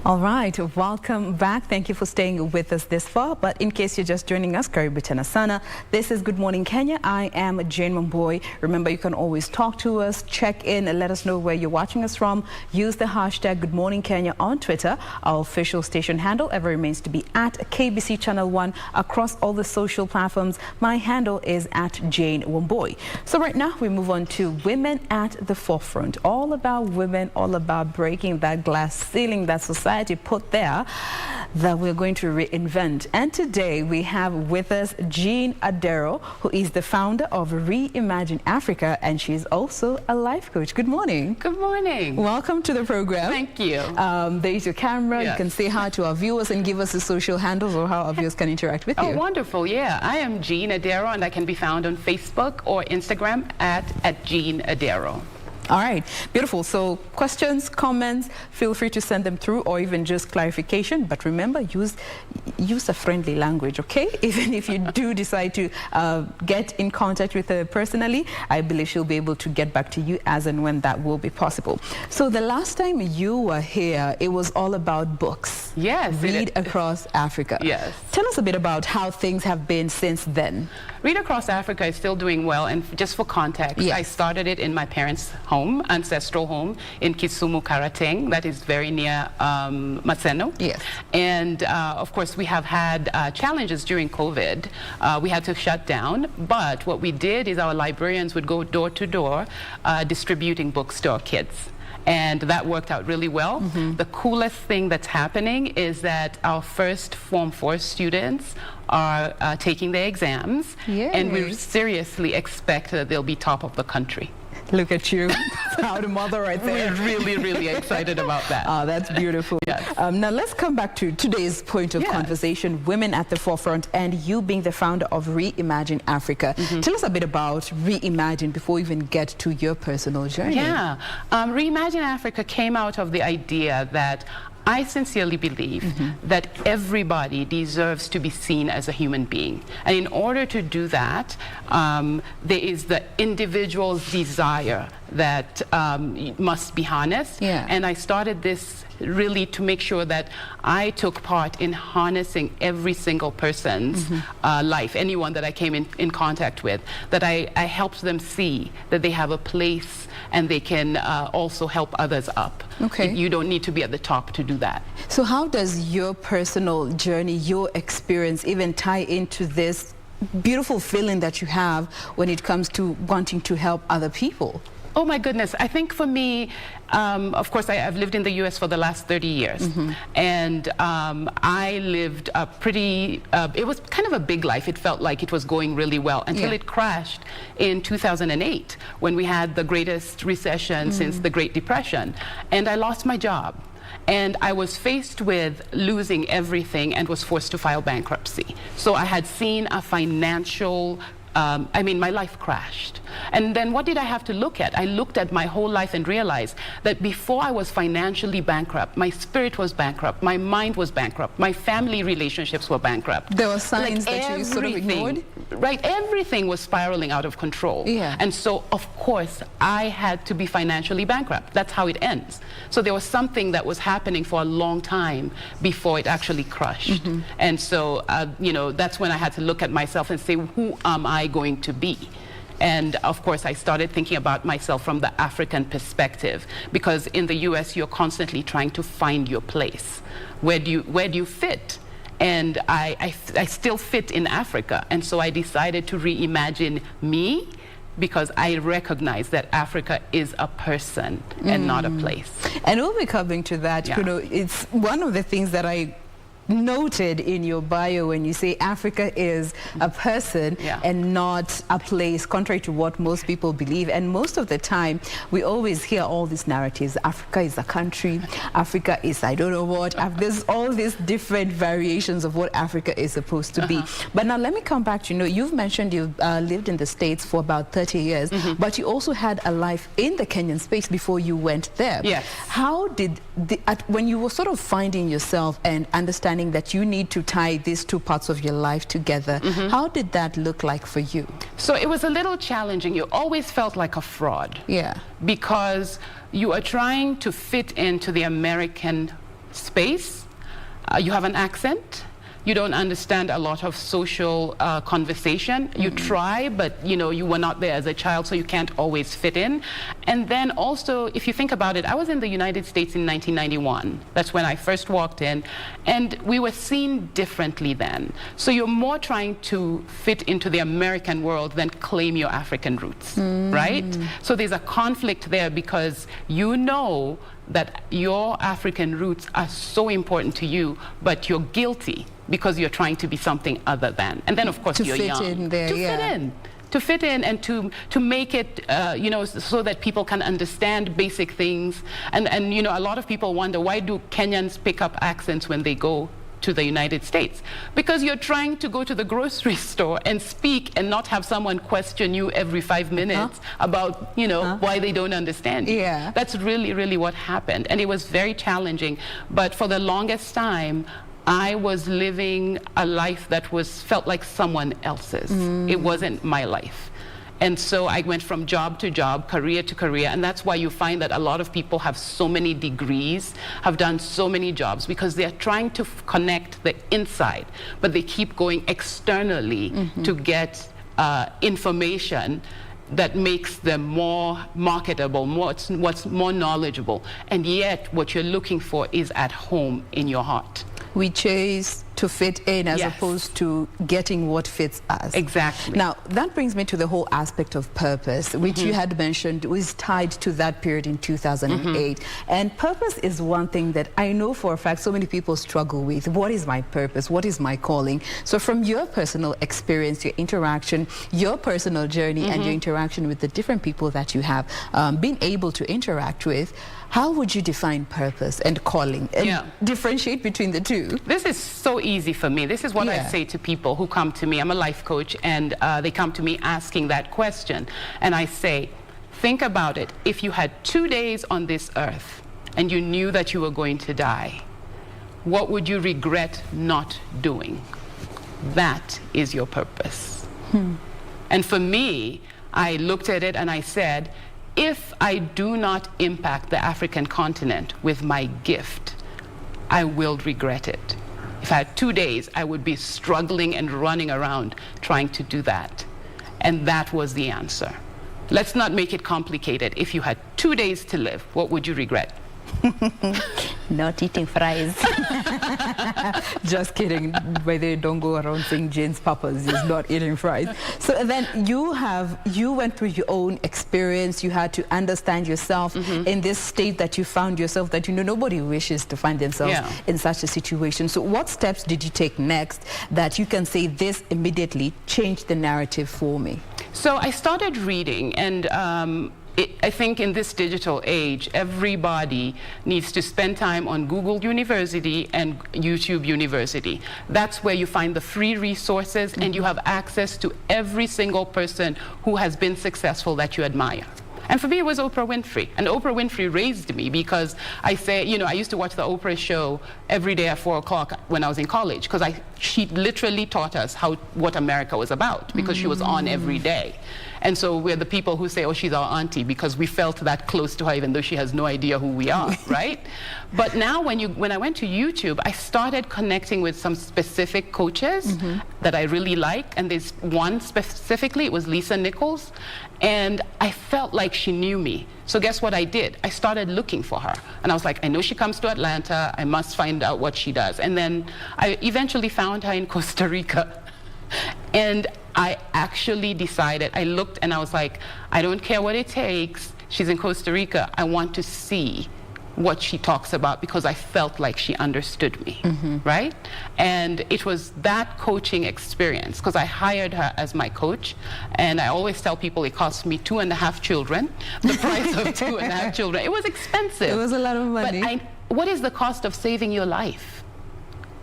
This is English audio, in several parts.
All right, welcome back. Thank you for staying with us this far. But in case you're just joining us, Karibu Tena Sana. This is Good Morning Kenya. I am Jain Wambui. Remember, you can always talk to us, check in, and let us know where you're watching us from. Use the hashtag Good Morning Kenya on Twitter. Our official station handle ever remains to be at KBC Channel 1 across all the social platforms. My handle is at Jain Wambui. So right now, we move on to Women at the Forefront. All about women, all about breaking that glass ceiling that society put there that we're going to reinvent. And today we have with us Jain Adero, who is the founder of Reimagine Africa, and she's also a life coach. Good morning. Good morning. Welcome to the program. Thank you. There's your camera. Yes. You can say hi to our viewers and give us the social handles or how our viewers can interact with you. Oh, wonderful. Yeah, I am Jain Adero, and I can be found on Facebook or Instagram at Jain Adero. All right, beautiful. So questions, comments, feel free to send them through, or even just clarification. But remember, use a friendly language, okay? Even if you do decide to get in contact with her personally, I believe she'll be able to get back to you as and when that will be possible. So the last time you were here, it was all about books. Yes. Read Across Africa. Yes. Tell us a bit about how things have been since then. Read Across Africa is still doing well, and just for context, Yes. I started it in my parents' home, ancestral home in Kisumu, Karateng, that is very near Maseno. Yes. And of course, we have had challenges during COVID. We had to shut down, but what we did is our librarians would go door to door distributing books to our kids. And that worked out really well. Mm-hmm. The coolest thing that's happening is that our first Form 4 students are taking their exams. Yay. And we seriously expect that they'll be top of the country. Look at you, proud mother right there. We're really, really excited about that. Oh, that's beautiful. Yes. Now let's come back to today's point of conversation, women at the forefront, and you being the founder of Reimagine Africa. Mm-hmm. Tell us a bit about Reimagine before we even get to your personal journey. Yeah, Reimagine Africa came out of the idea that I sincerely believe that everybody deserves to be seen as a human being. And in order to do that, there is the individual's desire that must be harnessed. Yeah. And I started this really to make sure that I took part in harnessing every single person's life, anyone that I came in contact with, that I helped them see that they have a place and they can also help others up. Okay. You don't need to be at the top to do that. So how does your personal journey, your experience even tie into this beautiful feeling that you have when it comes to wanting to help other people? Oh my goodness, I think for me, of course, I've lived in the US for the last 30 years. And I lived a pretty, it was kind of a big life. It felt like it was going really well until it crashed in 2008 when we had the greatest recession since the Great Depression. And I lost my job. And I was faced with losing everything and was forced to file bankruptcy. So I had seen a financial my life crashed. And then what did I have to look at? I looked at my whole life and realized that before I was financially bankrupt, my spirit was bankrupt, my mind was bankrupt, my family relationships were bankrupt. There were signs that you sort of ignored? Right, everything was spiraling out of control. Yeah. And so, of course, I had to be financially bankrupt. That's how it ends. So there was something that was happening for a long time before it actually crushed. And so, that's when I had to look at myself and say, who am I going to be? And of course, I started thinking about myself from the African perspective, because in the US, you're constantly trying to find your place. Where do you fit? And I still fit in Africa. And so I decided to reimagine me, because I recognize that Africa is a person and not a place. And we'll be coming to that. Yeah. It's one of the things that I noted in your bio when you say Africa is a person and not a place, contrary to what most people believe. And most of the time, we always hear all these narratives. Africa is a country. Africa is I don't know what. There's all these different variations of what Africa is supposed to be. But now let me come back to, you've mentioned you've lived in the States for about 30 years, but you also had a life in the Kenyan space before you went there. Yes. How did, when you were sort of finding yourself and understanding that you need to tie these two parts of your life together, how did that look like for you? So it was a little challenging. You always felt like a fraud. Yeah. Because you are trying to fit into the American space, you have an accent, you don't understand a lot of social conversation. You try, but you were not there as a child, so you can't always fit in. And then also, if you think about it, I was in the United States in 1991. That's when I first walked in, and we were seen differently then. So you're more trying to fit into the American world than claim your African roots, right? So there's a conflict there because you know that your African roots are so important to you, but you're guilty because you're trying to be something other than. And then, of course, you're young. To fit in there, To fit in and to make it, so that people can understand basic things. And a lot of people wonder, why do Kenyans pick up accents when they go to the United States? Because you're trying to go to the grocery store and speak and not have someone question you every 5 minutes about, why they don't understand you. Yeah. That's really, really what happened. And it was very challenging. But for the longest time, I was living a life that felt like someone else's. It wasn't my life. And so I went from job to job, career to career, and that's why you find that a lot of people have so many degrees, have done so many jobs, because they're trying to connect the inside, but they keep going externally to get information that makes them more marketable, what's more knowledgeable. And yet what you're looking for is at home in your heart. We chase to fit in as opposed to getting what fits us. Exactly. Now, that brings me to the whole aspect of purpose, which you had mentioned was tied to that period in 2008. And purpose is one thing that I know for a fact so many people struggle with. What is my purpose? What is my calling? So from your personal experience, your interaction, your personal journey, and your interaction with the different people that you have been able to interact with, how would you define purpose and calling and differentiate between the two? This is so easy for me. This is what I say to people who come to me. I'm a life coach, and they come to me asking that question. And I say, think about it. If you had 2 days on this earth and you knew that you were going to die, what would you regret not doing? That is your purpose. And for me, I looked at it and I said, if I do not impact the African continent with my gift, I will regret it. If I had 2 days, I would be struggling and running around trying to do that. And that was the answer. Let's not make it complicated. If you had 2 days to live, what would you regret? Not eating fries. Just kidding. By the way, don't go around saying Jane's purpose is not eating fries. So then you went through your own experience. You had to understand yourself in this state that you found yourself, that nobody wishes to find themselves in such a situation. So what steps did you take next that you can say this immediately changed the narrative for me? So I started reading, and I think in this digital age, everybody needs to spend time on Google University and YouTube University. That's where you find the free resources, and you have access to every single person who has been successful that you admire. And for me, it was Oprah Winfrey. And Oprah Winfrey raised me because I used to watch the Oprah show every day at 4 o'clock when I was in college, because she literally taught us what America was about, because she was on every day. And so we're the people who say, oh, she's our auntie, because we felt that close to her, even though she has no idea who we are, right? But now when I went to YouTube, I started connecting with some specific coaches that I really like. And there's one specifically, it was Lisa Nichols. And I felt like she knew me. So guess what I did? I started looking for her. And I was like, I know she comes to Atlanta. I must find out what she does. And then I eventually found her in Costa Rica. And I actually decided, I looked and I was like, I don't care what it takes. She's in Costa Rica. I want to see what she talks about, because I felt like she understood me, right? And it was that coaching experience, because I hired her as my coach. And I always tell people it cost me 2.5 children, the price of 2.5 children. It was expensive. It was a lot of money. But what is the cost of saving your life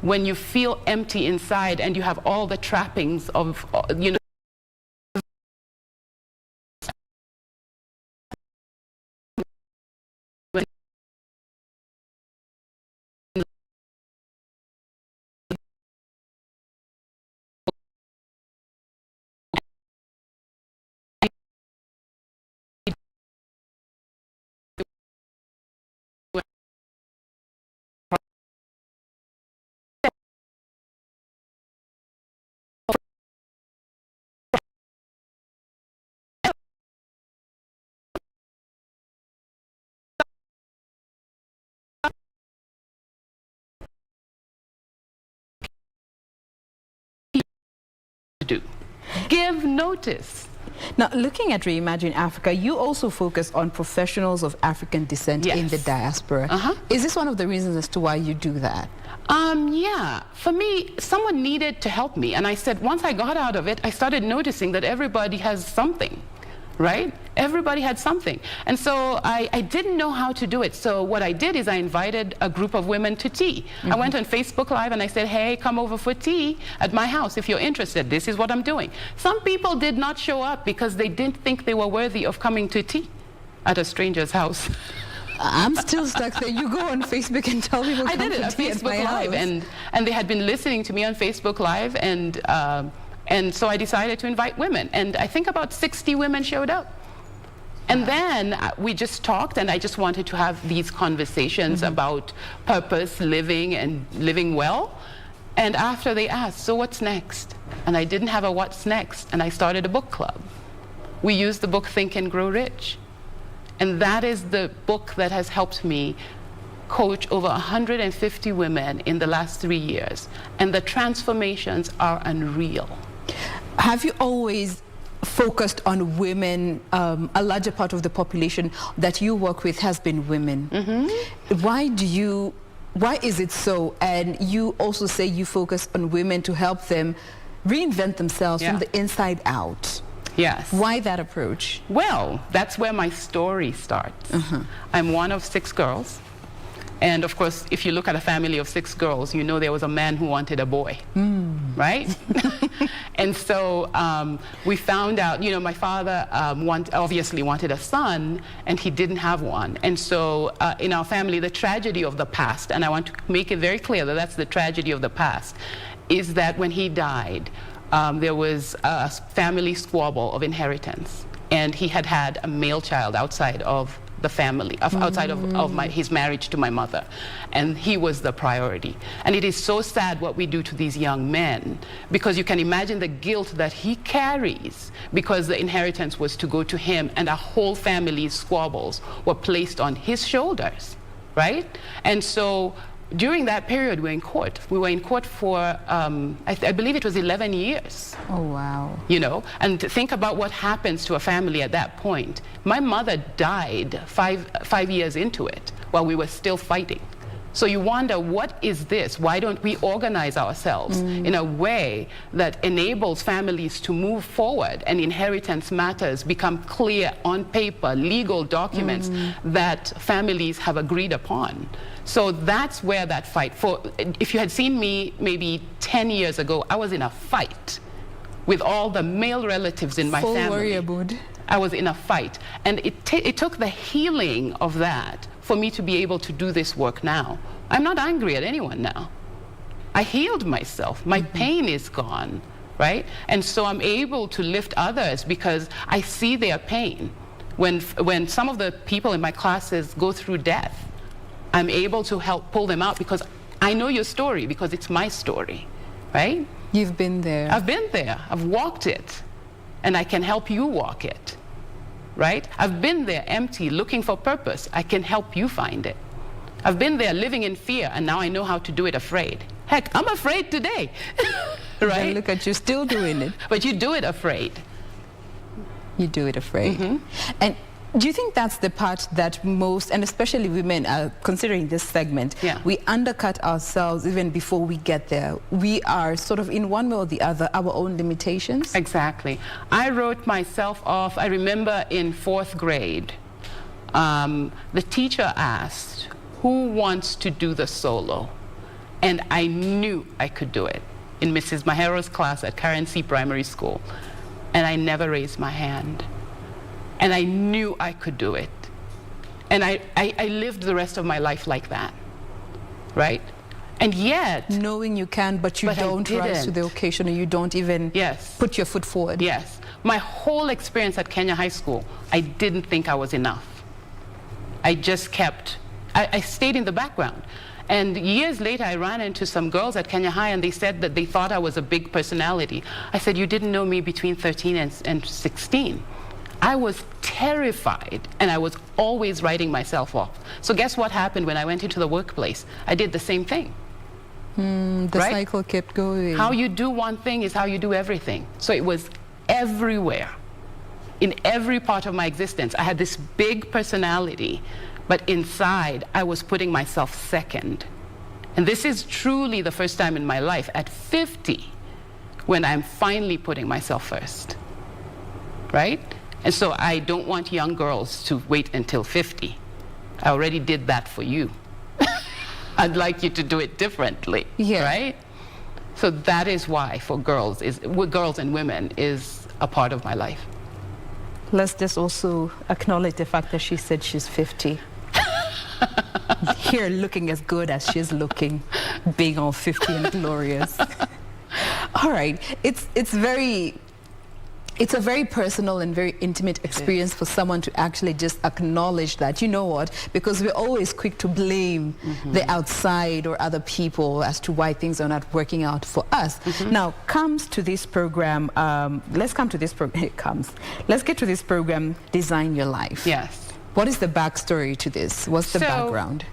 when you feel empty inside and you have all the trappings of, do. Give notice. Now, looking at Reimagine Africa, you also focus on professionals of African descent in the diaspora. Is this one of the reasons as to why you do that? Yeah. For me, someone needed to help me. And I said, once I got out of it, I started noticing that everybody has something, right? Everybody had something. And so I didn't know how to do it. So what I did is I invited a group of women to tea. I went on Facebook Live and I said, hey, come over for tea at my house if you're interested. This is what I'm doing. Some people did not show up because they didn't think they were worthy of coming to tea at a stranger's house. I'm still stuck there. You go on Facebook and tell people I did it, a Facebook Live. And they had been listening to me on Facebook Live, and so I decided to invite women. And I think about 60 women showed up. And then we just talked, and I just wanted to have these conversations about purpose, living, and living well. And after they asked, so what's next? And I didn't have a what's next, and I started a book club. We used the book Think and Grow Rich. And that is the book that has helped me coach over 150 women in the last 3 years. And the transformations are unreal. Have you always focused on women? A larger part of the population that you work with has been women. Why is it so? And you also say you focus on women to help them reinvent themselves from the inside out. Yes. Why that approach? Well, that's where my story starts. I'm one of 6 girls. And of course, if you look at a family of 6 girls, you know there was a man who wanted a boy, right? And so we found out, you know, my father obviously wanted a son, and he didn't have one. And so in our family, the tragedy of the past, and I want to make it very clear that that's the tragedy of the past, is that when he died, there was a family squabble of inheritance, and he had had a male child outside of the family, outside of his marriage to my mother, and he was the priority. And it is so sad what we do to these young men, because you can imagine the guilt that he carries, because the inheritance was to go to him, and a whole family's squabbles were placed on his shoulders, right? And so during that period, we were in court. We were in court for, I believe it was 11 years. Oh, wow. You know, and think about what happens to a family at that point. My mother died five years into it while we were still fighting. So you wonder, what is this? Why don't we organize ourselves in a way that enables families to move forward, and inheritance matters become clear on paper, legal documents that families have agreed upon? So that's where that fight for, if you had seen me maybe 10 years ago, I was in a fight with all the male relatives in my family. Warrior mood. I was in a fight. And it took the healing of that for me to be able to do this work now. I'm not angry at anyone now. I healed myself. My pain is gone, right? And so I'm able to lift others because I see their pain. When some of the people in my classes go through death, I'm able to help pull them out because I know your story, because it's my story, right? You've been there. I've been there. I've walked it. And I can help you walk it, right? I've been there empty, looking for purpose. I can help you find it. I've been there living in fear, and now I know how to do it afraid. Heck, I'm afraid today, right? Then look at you, still doing it. But you do it afraid. You do it afraid. And do you think that's the part that most, and especially women, are considering this segment? We undercut ourselves even before we get there. We are sort of, in one way or the other, our own limitations. Exactly. I wrote myself off. I remember in 4th grade, the teacher asked, who wants to do the solo? And I knew I could do it in Mrs. Mahero's class at Karen C. Primary School. And I never raised my hand. And I knew I could do it. And I lived the rest of my life like that, right? And yet... knowing you can, but you don't rise to the occasion, and you don't even put your foot forward. Yes. My whole experience at Kenya High School, I didn't think I was enough. I just kept... I stayed in the background. And years later, I ran into some girls at Kenya High, and they said that they thought I was a big personality. I said, you didn't know me between 13 and 16. I was terrified, and I was always writing myself off. So guess what happened when I went into the workplace? I did the same thing. The right? cycle kept going. How you do one thing is how you do everything. So it was everywhere. In every part of my existence, I had this big personality, but inside, I was putting myself second. And this is truly the first time in my life, at 50, when I'm finally putting myself first, right? And so I don't want young girls to wait until 50. I already did that for you. I'd like you to do it differently, right? So that is why for girls and women is a part of my life. Let's just also acknowledge the fact that she said she's 50. Here looking as good as she's looking, being all 50 and glorious. All right, it's a very personal and very intimate experience for someone to actually just acknowledge that, you know what, because we're always quick to blame the outside or other people as to why things are not working out for us. Now, comes to this program, let's get to this program, Design Your Life. Yes. What is the backstory to this? What's the background?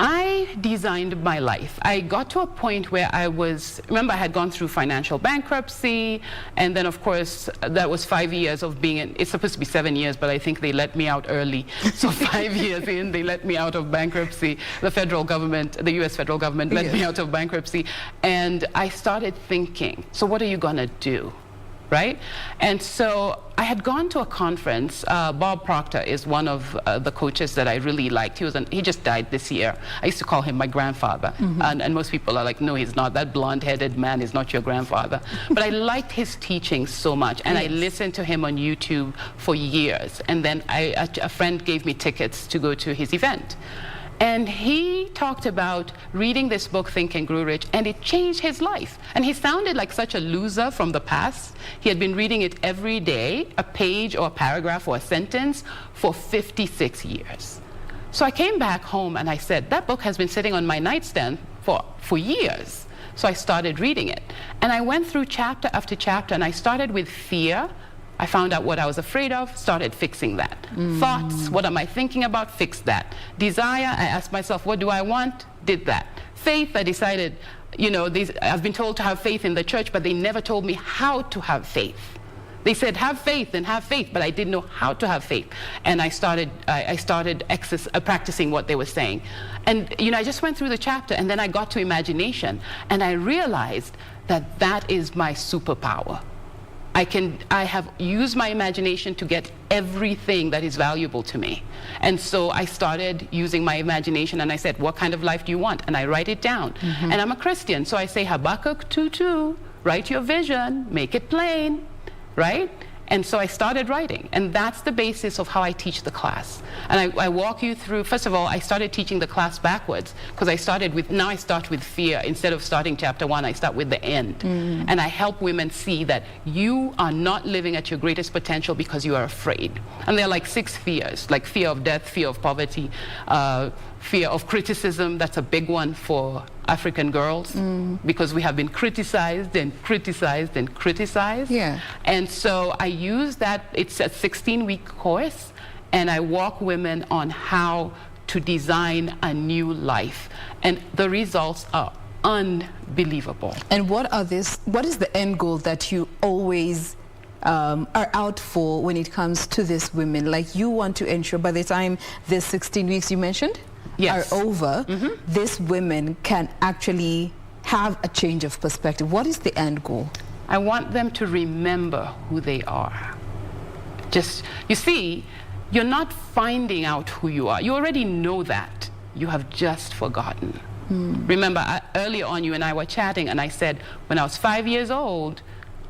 I designed my life. I got to a point where remember I had gone through financial bankruptcy, and then of course that was 5 years of being it's supposed to be 7 years, but I think they let me out early. So 5 years in, they let me out of bankruptcy. The federal government, the US federal government let me out of bankruptcy. And I started thinking, so what are you gonna do? Right? And so I had gone to a conference. Bob Proctor is one of the coaches that I really liked. He just died this year. I used to call him my grandfather. And most people are like, no, he's not. That blonde-headed man is not your grandfather. But I liked his teaching so much. And I listened to him on YouTube for years. And then a friend gave me tickets to go to his event. And he talked about reading this book, Think and Grow Rich, and it changed his life. And he sounded like such a loser from the past. He had been reading it every day, a page or a paragraph or a sentence, for 56 years. So I came back home and I said, that book has been sitting on my nightstand for years. So I started reading it. And I went through chapter after chapter, and I started with fear. I found out what I was afraid of, started fixing that. Thoughts, what am I thinking about? Fixed that. Desire, I asked myself, what do I want? Did that. Faith, I decided, you know, I've been told to have faith in the church, but they never told me how to have faith. They said, have faith and have faith, but I didn't know how to have faith. And I started practicing what they were saying. And, you know, I just went through the chapter, and then I got to imagination, and I realized that that is my superpower. I have used my imagination to get everything that is valuable to me. And so I started using my imagination, and I said, what kind of life do you want? And I write it down. And I'm a Christian, so I say Habakkuk 2:2, write your vision, make it plain, right? And so I started writing, and that's the basis of how I teach the class. And I walk you through, first of all, I started teaching the class backwards, because I start with fear. Instead of starting chapter 1, I start with the end. And I help women see that you are not living at your greatest potential because you are afraid. And there are like 6 fears, like fear of death, fear of poverty, fear of criticism. That's a big one for African girls, because we have been criticized and criticized and criticized. And so I use that. It's a 16-week course, and I walk women on how to design a new life. And the results are unbelievable. And what is the end goal that you always are out for when it comes to these women? Like, you want to ensure by the time the 16 weeks you mentioned are over, these women can actually have a change of perspective. What is the end goal? I want them to remember who they are. You see, you're not finding out who you are. You already know that. You have just forgotten. Remember, earlier on, you and I were chatting, and I said, when I was 5 years old,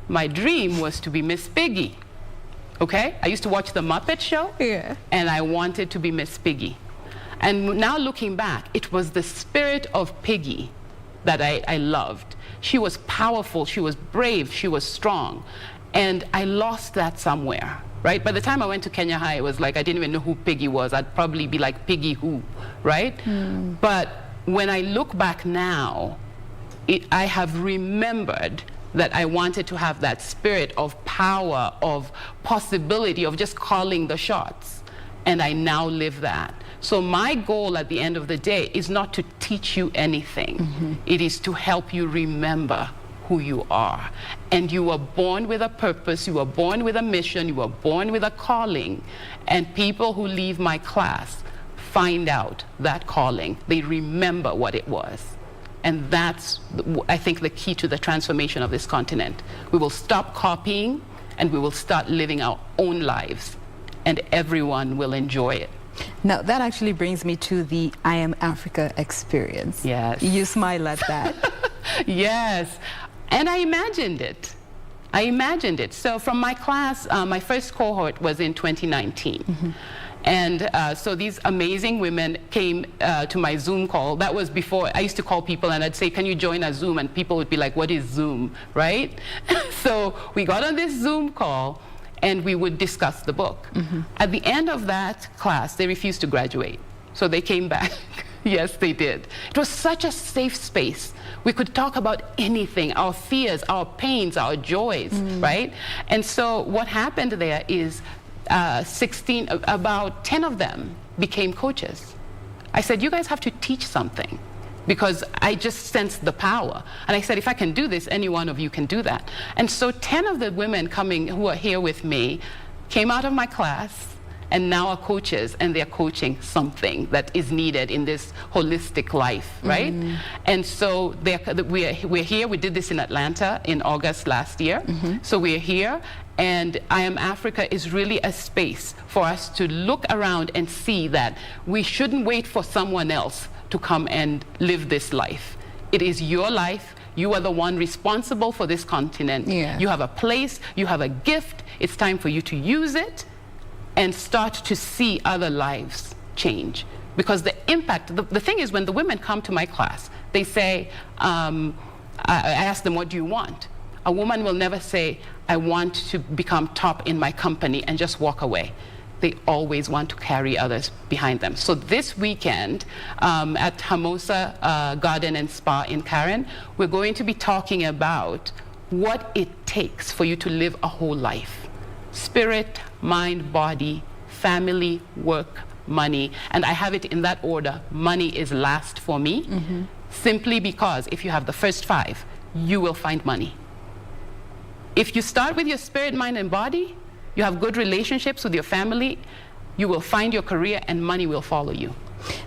my dream was to be Miss Piggy. Okay? I used to watch the Muppet Show, and I wanted to be Miss Piggy. And now looking back, it was the spirit of Piggy that I loved. She was powerful, she was brave, she was strong. And I lost that somewhere, right? By the time I went to Kenya High, it was like I didn't even know who Piggy was. I'd probably be like, Piggy who, right? But when I look back now, I have remembered that I wanted to have that spirit of power, of possibility, of just calling the shots. And I now live that. So my goal at the end of the day is not to teach you anything. It is to help you remember who you are. And you were born with a purpose, you were born with a mission, you were born with a calling. And people who leave my class find out that calling. They remember what it was. And that's, I think, the key to the transformation of this continent. We will stop copying and we will start living our own lives. And everyone will enjoy it. Now, that actually brings me to the I Am Africa experience. Yes. You smile at that. Yes. And I imagined it. I imagined it. So from my class, my first cohort was in 2019. And so these amazing women came to my Zoom call. That was before I used to call people and I'd say, can you join a Zoom? And people would be like, what is Zoom, right? So we got on this Zoom call and we would discuss the book. At the end of that class, they refused to graduate. So they came back. Yes, they did. It was such a safe space. We could talk about anything, our fears, our pains, our joys, right? And so what happened there is about 10 of them became coaches. I said, you guys have to teach something, because I just sensed the power. And I said, if I can do this, any one of you can do that. And so 10 of the women who are here with me came out of my class and now are coaches, and they're coaching something that is needed in this holistic life, right? And so we're here. We did this in Atlanta in August last year. So we're here, and I Am Africa is really a space for us to look around and see that we shouldn't wait for someone else to come and live this life. It is your life. You are the one responsible for this continent. You have a place, you have a gift. It's time for you to use it and start to see other lives change. Because the impact, the thing is, when the women come to my class, they say, I ask them, what do you want? A woman will never say, I want to become top in my company and just walk away. They always want to carry others behind them. So this weekend at Hermosa Garden and Spa in Karen, we're going to be talking about what it takes for you to live a whole life. Spirit, mind, body, family, work, money. And I have it in that order. Money is last for me, simply because if you have the first 5, you will find money. If you start with your spirit, mind, and body, you have good relationships with your family, you will find your career, and money will follow you.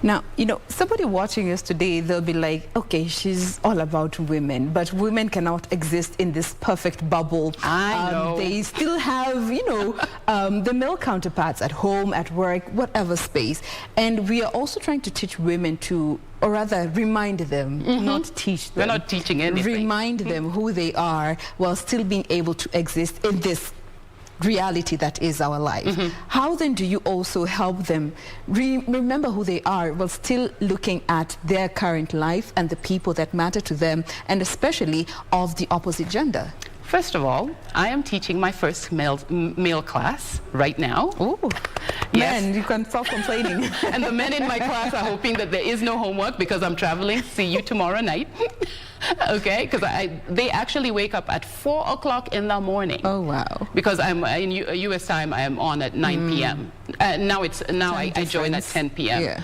Now, you know, somebody watching us today, they'll be like, okay, she's all about women, but women cannot exist in this perfect bubble. I know. They still have, you know, the male counterparts at home, at work, whatever space. And we are also trying to teach women to, or rather remind them, not teach them. We're not teaching anything. Remind them who they are while still being able to exist in this reality that is our life. How then do you also help them remember who they are while still looking at their current life and the people that matter to them, and especially of the opposite gender? First of all, I am teaching my first male class right now. Oh, yes. Man, you can stop complaining. And the men in my class are hoping that there is no homework because I'm traveling. See you tomorrow night. Okay, because they actually wake up at 4 o'clock in the morning. Oh wow! Because I'm in U.S. time, I am on at 9 p.m. Now I join at 10 p.m. Yeah.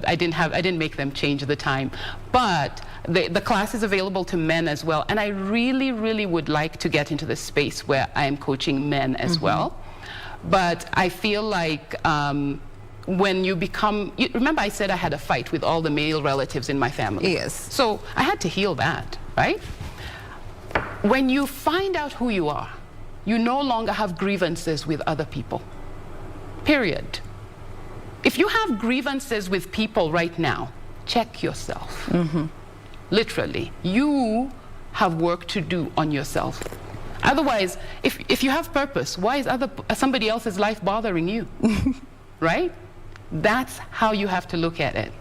I didn't make them change the time, but the class is available to men as well. And I really, really would like to get into the space where I am coaching men as well. But I feel like when you become, remember I said I had a fight with all the male relatives in my family. Yes. So I had to heal that, right? When you find out who you are, you no longer have grievances with other people, period. If you have grievances with people right now, check yourself. Literally, you have work to do on yourself. Otherwise, if you have purpose, why is somebody else's life bothering you? Right? That's how you have to look at it.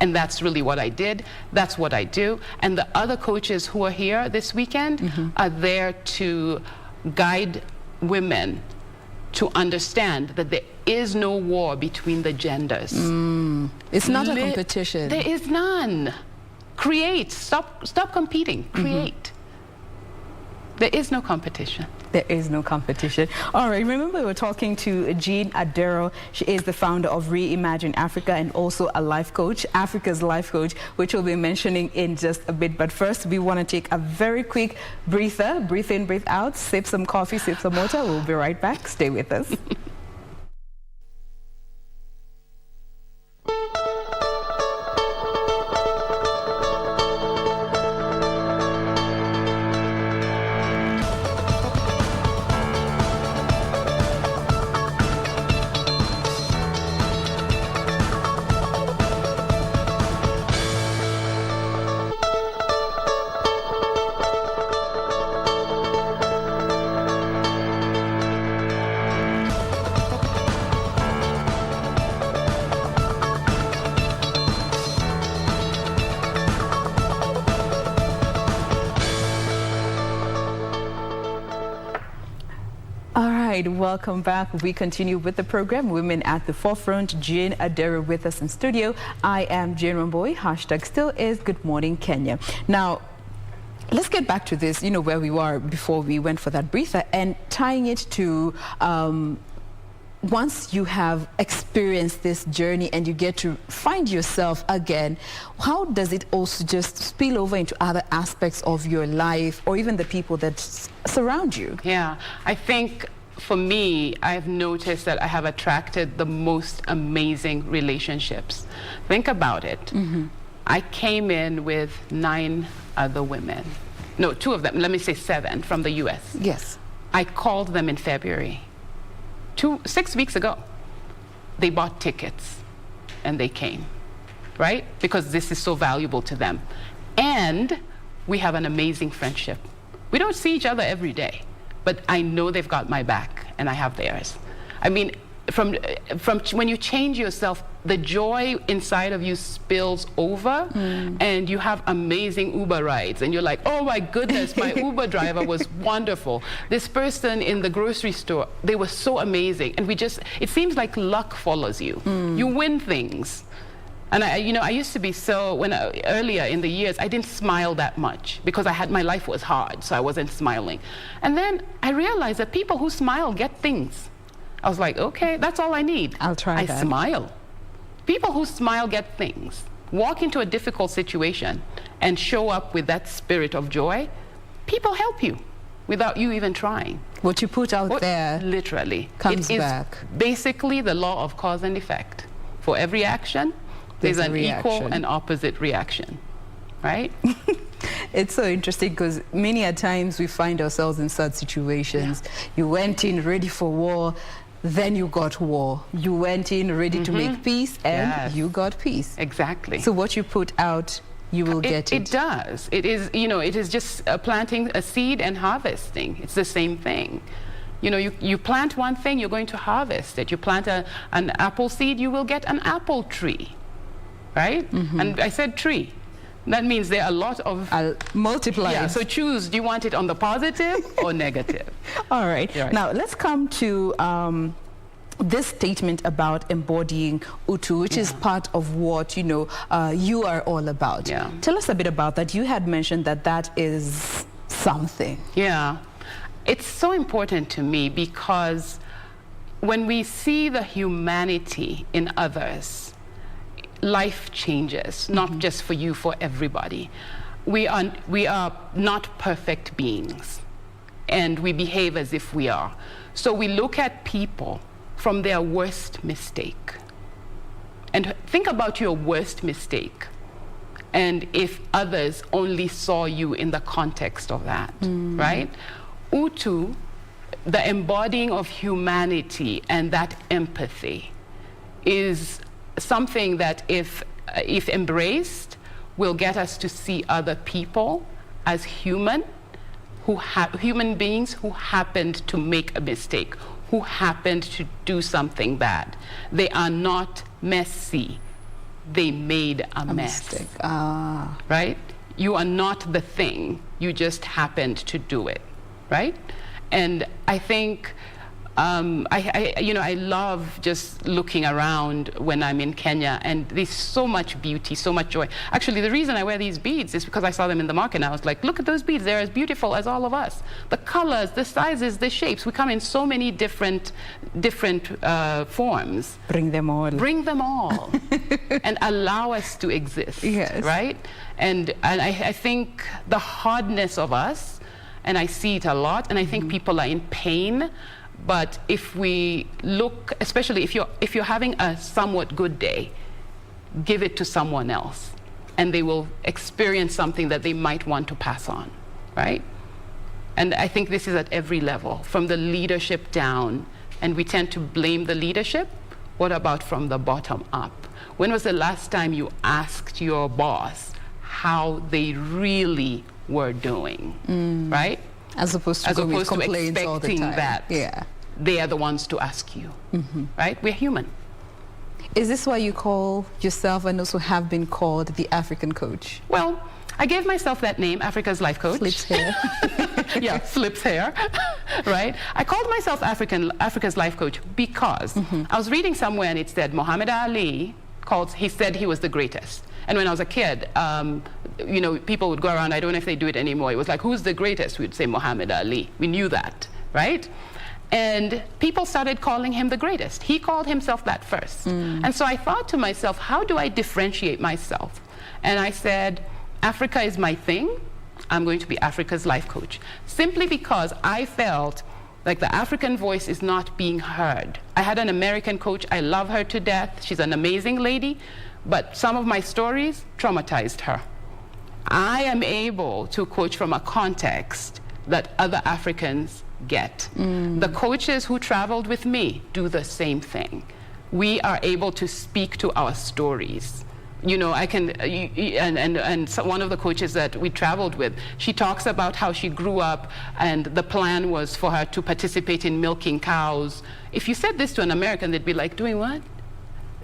And that's really what I did. That's what I do. And the other coaches who are here this weekend are there to guide women to understand that there is no war between the genders. It's not a competition. There is none. Create. Stop competing. Create. There is no competition. There is no competition. All right, remember we were talking to Jain Adero. She is the founder of Reimagine Africa and also a life coach, Africa's life coach, which we'll be mentioning in just a bit. But first, we want to take a very quick breather. Breathe in, breathe out, sip some coffee, sip some water. We'll be right back. Stay with us. Welcome back. We continue with the program. Women at the Forefront. Jain Adero with us in studio. I am Jain Wambui. Hashtag still is Good Morning Kenya. Now, let's get back to this, you know, where we were before we went for that breather, and tying it to once you have experienced this journey and you get to find yourself again, how does it also just spill over into other aspects of your life or even the people that surround you? Yeah, I think for me, I've noticed that I have attracted the most amazing relationships. Think about it. Mm-hmm. I came in with 9 other women. No, 2 of them, let me say 7 from the US. Yes. I called them in February. 6 weeks ago, they bought tickets and they came, right? Because this is so valuable to them. And we have an amazing friendship. We don't see each other every day, but I know they've got my back and I have theirs. I mean, from when you change yourself, the joy inside of you spills over, and you have amazing Uber rides, and you're like, oh my goodness, my Uber driver was wonderful. This person in the grocery store, they were so amazing, and it seems like luck follows you. You win things. And I used to be so, earlier in the years, I didn't smile that much because my life was hard, so I wasn't smiling. And then I realized that people who smile get things. I was like, okay, that's all I need. I'll try that. I smile. People who smile get things. Walk into a difficult situation and show up with that spirit of joy, people help you without you even trying. What you put out there literally comes back. Basically the law of cause and effect. For every action, there's an equal and opposite reaction, right? It's so interesting because many a times we find ourselves in such situations. Yeah. You went in ready for war, then you got war. You went in ready to make peace, and you got peace. Exactly. So what you put out, you will get it. It does. It is, it is just planting a seed and harvesting. It's the same thing. You plant one thing, you're going to harvest it. You plant an apple seed, you will get an apple tree, right? And I said tree. That means there are a lot of... multipliers. Yeah, so choose, do you want it on the positive or negative? All right. Now, let's come to this statement about embodying Utu, which is part of what, you are all about. Yeah. Tell us a bit about that. You had mentioned that is something. Yeah. It's so important to me because when we see the humanity in others, life changes, not just for you, for everybody. We are not perfect beings, and we behave as if we are. So we look at people from their worst mistake. And think about your worst mistake, and if others only saw you in the context of that, right? Utu, the embodying of humanity and that empathy, is something that if embraced will get us to see other people as human beings who happened to make a mistake, who happened to do something bad. They are not messy. They made a mess. Mistake. Right? You are not the thing. You just happened to do it. Right? And I think I love just looking around when I'm in Kenya, and there's so much beauty, so much joy. Actually, the reason I wear these beads is because I saw them in the market, and I was like, look at those beads. They're as beautiful as all of us. The colors, the sizes, the shapes. We come in so many different forms. Bring them all. Bring them all. And allow us to exist, yes. right? And I think the hardness of us, and I see it a lot, and I think people are in pain. But if we look, especially if you're having a somewhat good day, give it to someone else, and they will experience something that they might want to pass on, right? And I think this is at every level, from the leadership down, and we tend to blame the leadership. What about from the bottom up? When was the last time you asked your boss how they really were doing, right? As opposed to complaints all the time. That they are the ones to ask you, right? We're human. Is this why you call yourself, and also have been called, the African coach? Well, I gave myself that name, Africa's life coach. Flips hair. Yeah, flips hair, right? I called myself Africa's life coach because I was reading somewhere and it said Muhammad Ali he said he was the greatest. And when I was a kid, people would go around, I don't know if they do it anymore. It was like, who's the greatest? We'd say Muhammad Ali. We knew that, right? And people started calling him the greatest. He called himself that first. And so I thought to myself, how do I differentiate myself? And I said, Africa is my thing. I'm going to be Africa's life coach. Simply because I felt like the African voice is not being heard. I had an American coach. I love her to death. She's an amazing lady. But some of my stories traumatized her. I am able to coach from a context that other Africans get. The coaches who traveled with me do the same thing. We are able to speak to our stories. I can, and so one of the coaches that we traveled with, she talks about how she grew up and the plan was for her to participate in milking cows. If you said this to an American, they'd be like, doing what?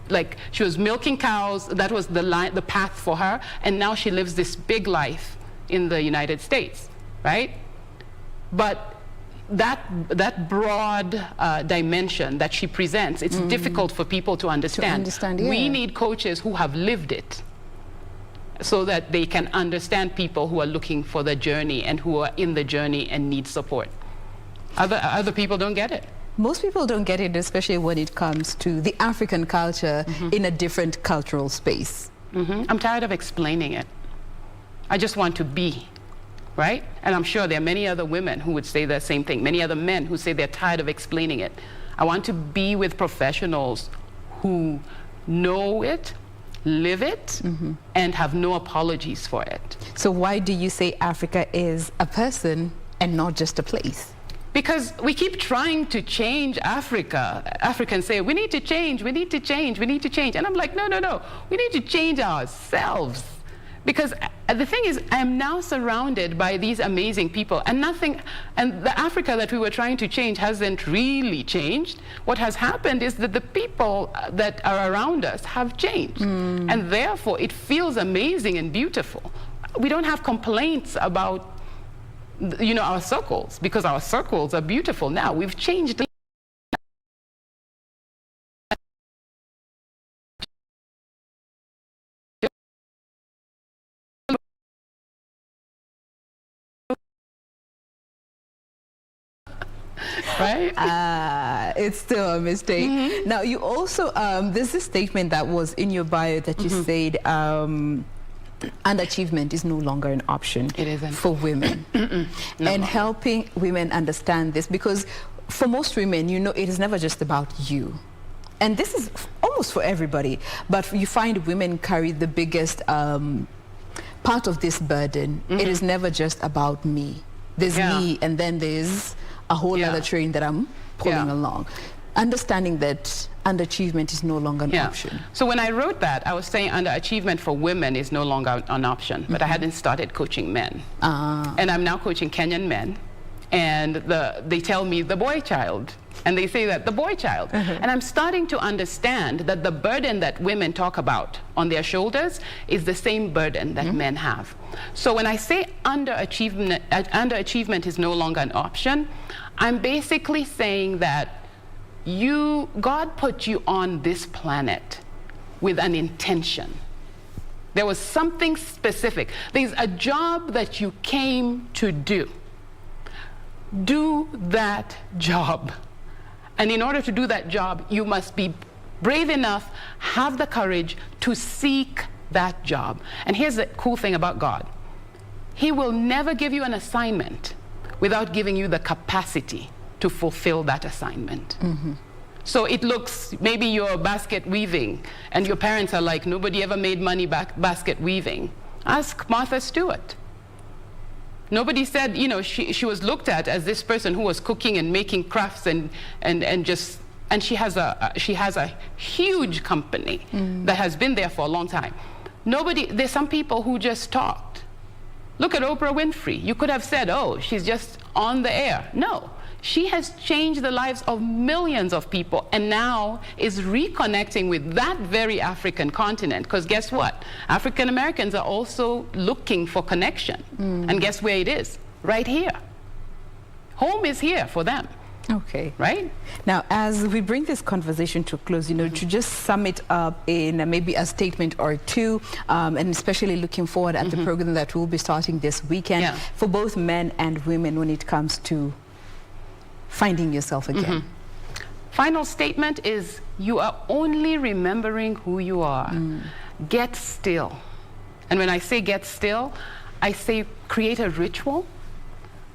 Like, she was milking cows, that was the path for her, and now she lives this big life in the United States, right? But that broad dimension that she presents, it's difficult for people to understand. We need coaches who have lived it so that they can understand people who are looking for the journey and who are in the journey and need support. Other people don't get it. Most people don't get it, especially when it comes to the African culture in a different cultural space. I'm tired of explaining it. I just want to be. Right? And I'm sure there are many other women who would say the same thing, many other men who say they're tired of explaining it. I want to be with professionals who know it, live it, and have no apologies for it. So why do you say Africa is a person and not just a place? Because we keep trying to change Africa. Africans say, we need to change, we need to change, we need to change. And I'm like, no, no, no. We need to change ourselves. Because the thing is, I'm now surrounded by these amazing people, and the Africa that we were trying to change hasn't really changed. What has happened is that the people that are around us have changed, and therefore it feels amazing and beautiful. We don't have complaints about, our circles, because our circles are beautiful now. We've changed. Right? It's still a mistake. Now, you also, there's a statement that was in your bio that you said, underachievement is no longer an option for women. And helping women understand this, because for most women, it is never just about you. And this is almost for everybody, but you find women carry the biggest part of this burden. It is never just about me. There's me, and then there's a whole other train that I'm pulling along. Understanding that underachievement is no longer an option. So when I wrote that, I was saying underachievement for women is no longer an option, but I hadn't started coaching men. And I'm now coaching Kenyan men, and they tell me the boy child, and they say that the boy child. And I'm starting to understand that the burden that women talk about on their shoulders is the same burden that men have. So when I say underachievement is no longer an option, I'm basically saying that God put you on this planet with an intention. There was something specific. There's a job that you came to do. Do that job. And in order to do that job, you must be brave enough, have the courage to seek that job. And here's the cool thing about God. He will never give you an assignment without giving you the capacity to fulfill that assignment. So it looks, maybe you're basket weaving, and your parents are like, nobody ever made money basket weaving. Ask Martha Stewart. Nobody said, you know, she was looked at as this person who was cooking and making crafts and she has a huge company that has been there for a long time. There's some people who just talked. Look at Oprah Winfrey. You could have said, oh, she's just on the air. No. She has changed the lives of millions of people and now is reconnecting with that very African continent. Because guess what? African Americans are also looking for connection. And guess where it is? Right here. Home is here for them. Okay. Right? Now, as we bring this conversation to a close, you know, to just sum it up in maybe a statement or two, and especially looking forward at the program that we'll be starting this weekend for both men and women when it comes to finding yourself again. Final statement is, you are only remembering who you are. Get still. And when I say get still, I say create a ritual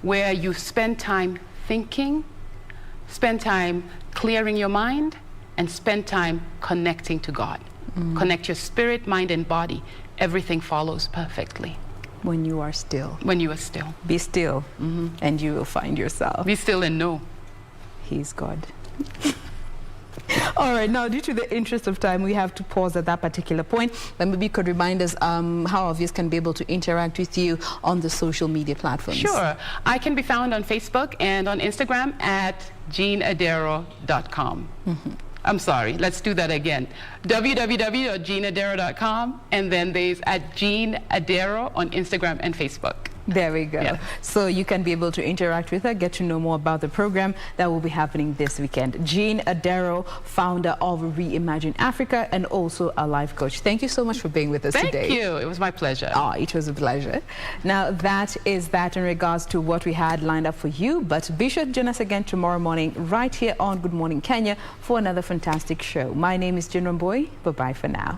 where you spend time thinking, spend time clearing your mind, and spend time connecting to God. Connect your spirit, mind, and body. Everything follows perfectly. When you are still. When you are still. Be still, and you will find yourself. Be still and know. He's God. All right, now due to the interest of time, we have to pause at that particular point. But maybe you could remind us how our viewers can be able to interact with you on the social media platforms. Sure. I can be found on Facebook and on Instagram at JainAdero.com. I'm sorry, let's do that again. www.JainAdero.com, and then there's at Jain Adero on Instagram and Facebook. There we go. Yeah. So you can be able to interact with her, get to know more about the program that will be happening this weekend. Jain Adero, founder of Reimagine Africa and also a life coach. Thank you so much for being with us today. Thank you. It was my pleasure. Oh, it was a pleasure. Now, that is that in regards to what we had lined up for you. But be sure to join us again tomorrow morning right here on Good Morning Kenya for another fantastic show. My name is Jain Wambui. Bye-bye for now.